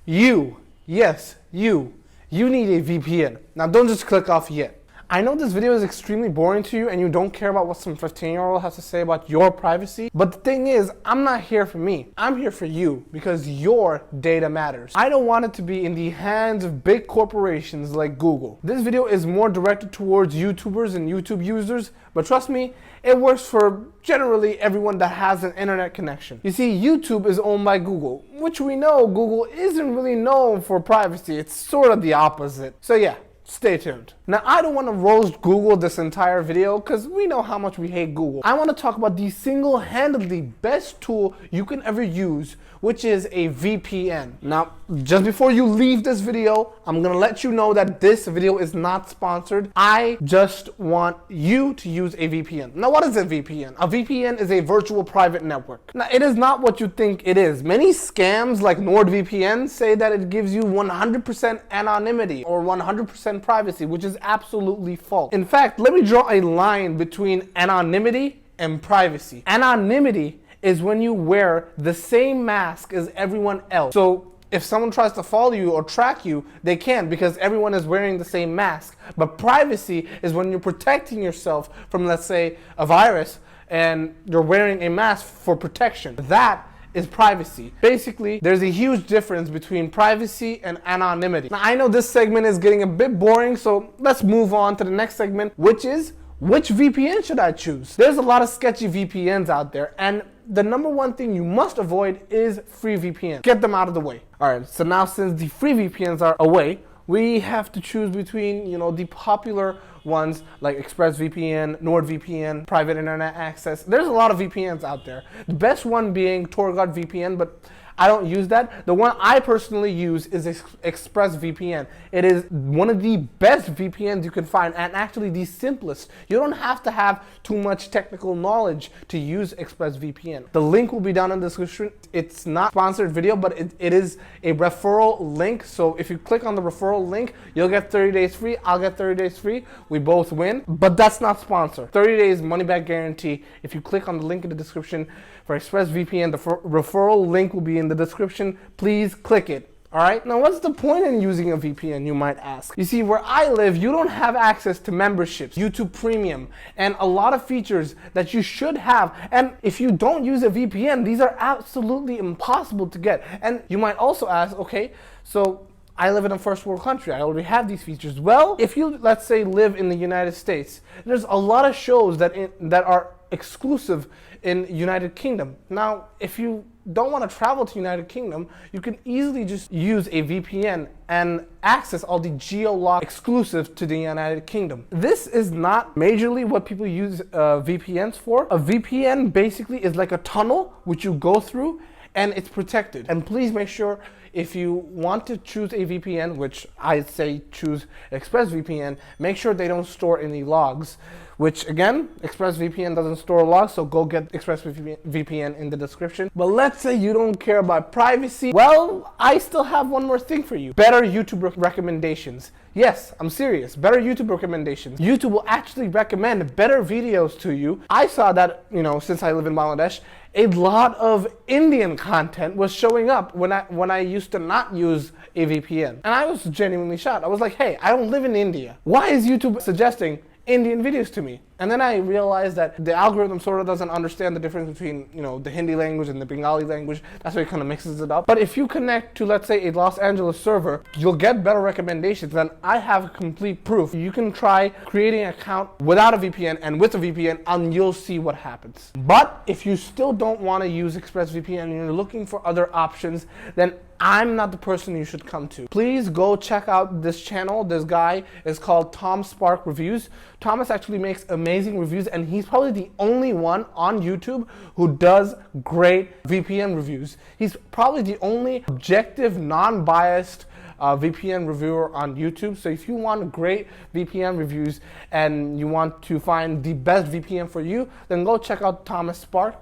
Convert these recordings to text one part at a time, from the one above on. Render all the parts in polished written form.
Yes, you need a VPN. Now don't just click off yet. I know this video is extremely boring to you and you don't care about what some 15-year-old has to say about your privacy, but the thing is, I'm not here for me. I'm here for you because your data matters. I don't want it to be in the hands of big corporations like Google. This video is more directed towards YouTubers and YouTube users, but trust me, it works for generally everyone that has an internet connection. You see, YouTube is owned by Google, which we know Google isn't really known for privacy. It's sort of the opposite. So yeah, stay tuned. Now, I don't want to roast Google this entire video because we know how much we hate Google. I want to talk about the single-handedly best tool you can ever use, which is a VPN. Now, just before you leave this video, I'm going to let you know that this video is not sponsored. I just want you to use a VPN. Now, what is a VPN? A VPN is a virtual private network. Now, it is not what you think it is. Many scams like NordVPN say that it gives you 100% anonymity or 100% privacy, which is absolutely false. In fact, let me draw a line between anonymity and privacy. Anonymity is when you wear the same mask as everyone else. So if someone tries to follow you or track you, they can't because everyone is wearing the same mask. But privacy is when you're protecting yourself from, let's say, a virus and you're wearing a mask for protection. That is privacy. Basically, there's a huge difference between privacy and anonymity. Now, I know this segment is getting a bit boring, so let's move on to the next segment, which is, which VPN should I choose? There's a lot of sketchy VPNs out there, and the number one thing you must avoid is free VPN. Get them out of the way. All right, so now since the free VPNs are away, we have to choose between, the popular ones like ExpressVPN, NordVPN, private internet access. There's a lot of VPNs out there. The best one being TorGuard VPN, but I don't use that. The one I personally use is ExpressVPN. It is one of the best VPNs you can find and actually the simplest. You don't have to have too much technical knowledge to use ExpressVPN. The link will be down in the description. It's not a sponsored video, but it is a referral link. So if you click on the referral link, you'll get 30 days free. I'll get 30 days free. We both win, but that's not sponsored. 30 days money back guarantee. If you click on the link in the description for ExpressVPN, the referral link will be in the description. Please click it. All right. Now, what's the point in using a VPN, you might ask? You see, where I live, you don't have access to memberships, YouTube Premium, and a lot of features that you should have. And if you don't use a VPN, these are absolutely impossible to get. And you might also ask, okay, so I live in a first world country. I already have these features. Well, if you, let's say, live in the United States, there's a lot of shows that are exclusive in United Kingdom. Now, if you don't want to travel to United Kingdom, you can easily just use a VPN and access all the geo-locked exclusives to the United Kingdom. This is not majorly what people use VPNs for. A VPN basically is like a tunnel which you go through and it's protected. And please make sure if you want to choose a VPN, which I say choose ExpressVPN, make sure they don't store any logs, which again, ExpressVPN doesn't store logs, so go get ExpressVPN in the description. But let's say you don't care about privacy. Well, I still have one more thing for you. Better YouTube recommendations. Yes, I'm serious. Better YouTube recommendations. YouTube will actually recommend better videos to you. I saw that, since I live in Bangladesh, a lot of Indian content was showing up when I used to not use a VPN. And I was genuinely shocked. I was like, hey, I don't live in India. Why is YouTube suggesting Indian videos to me? And then I realized that the algorithm sort of doesn't understand the difference between, the Hindi language and the Bengali language. That's why it kind of mixes it up. But if you connect to, let's say, a Los Angeles server, you'll get better recommendations. And I have complete proof. You can try creating an account without a VPN and with a VPN, and you'll see what happens. But if you still don't want to use ExpressVPN and you're looking for other options, then I'm not the person you should come to. Please go check out this channel. This guy is called Tom Spark Reviews. Thomas actually makes amazing reviews, and he's probably the only one on YouTube who does great VPN reviews. He's probably the only objective, non-biased VPN reviewer on YouTube. So if you want great VPN reviews and you want to find the best VPN for you, then go check out Thomas Spark.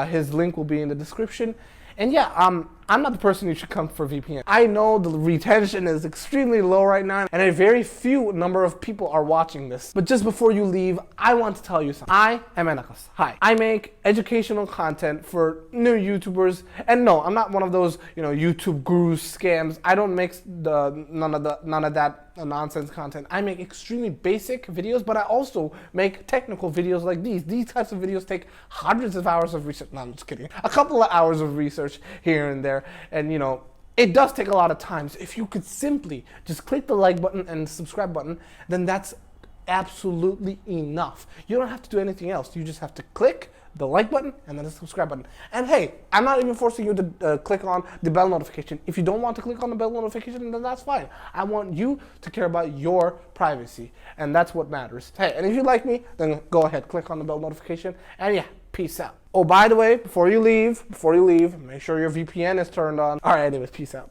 His link will be in the description. And yeah, I'm not the person you should come for VPN. I know the retention is extremely low right now, and a very few number of people are watching this. But just before you leave, I want to tell you something. I am Enacaus. Hi. I make educational content for new YouTubers, and no, I'm not one of those, YouTube gurus scams. I don't make none of that nonsense content. I make extremely basic videos, but I also make technical videos like these. These types of videos take hundreds of hours of research. No, I'm just kidding. A couple of hours of research here and there, and it does take a lot of time. So if you could simply just click the like button and subscribe button, then that's absolutely enough. You don't have to do anything else. You just have to click the like button and then the subscribe button. And hey, I'm not even forcing you to click on the bell notification. If you don't want to click on the bell notification, then that's fine. I want you to care about your privacy, and that's what matters. Hey, and if you like me, then go ahead, click on the bell notification, and yeah, peace out. Oh, by the way, before you leave, make sure your VPN is turned on. All right, anyways, peace out.